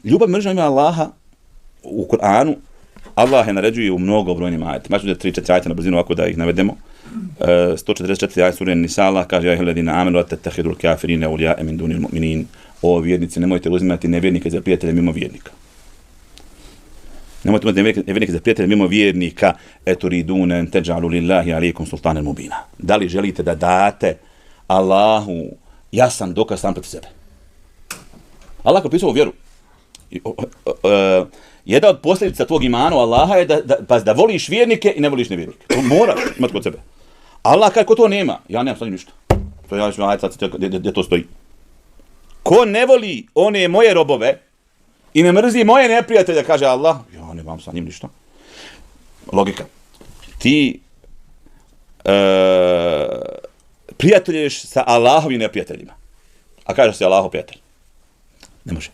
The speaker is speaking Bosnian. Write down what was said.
Ljubav i mržnja ima Allaha u Kur'anu. Allah je naređuje u mnogobrojnim ajetima. Maću da 3-4 ajeta na brzinu ovako da ih navedemo. 144 ajet sure Nisa, Allah kaže: "Ja ayyuhalladhina amanu la tattakhidul kafirina awliya'a min dunil mu'minin." O vjernici, nemojte uzimati nevjernike za prijatelje mimo vjernika. Nemojte uzimati nevjernike za prijatelje mimo vjernika. Eturiduna an taj'alu lillahi alaykum sultanan mubina. Da li želite da date Allahu jasan dokaz sam protiv sebe? Allah propisao vjeru. Jedna od posljedica tvog imana u Allaha je da voliš vjernike i ne voliš nevjernike. To moraš imati kod sebe. Allah kaže, ko to nema? Ja nemam sad ništa. To ja ću ajde sad gdje to stoji. Ko ne voli one moje robove i ne mrzi moje neprijatelje, kaže Allah, ja nemam sa njim ništa. Logika. Ti prijateljuješ sa Allahovim neprijateljima. A kažeš si Allahov prijatelj. Ne može.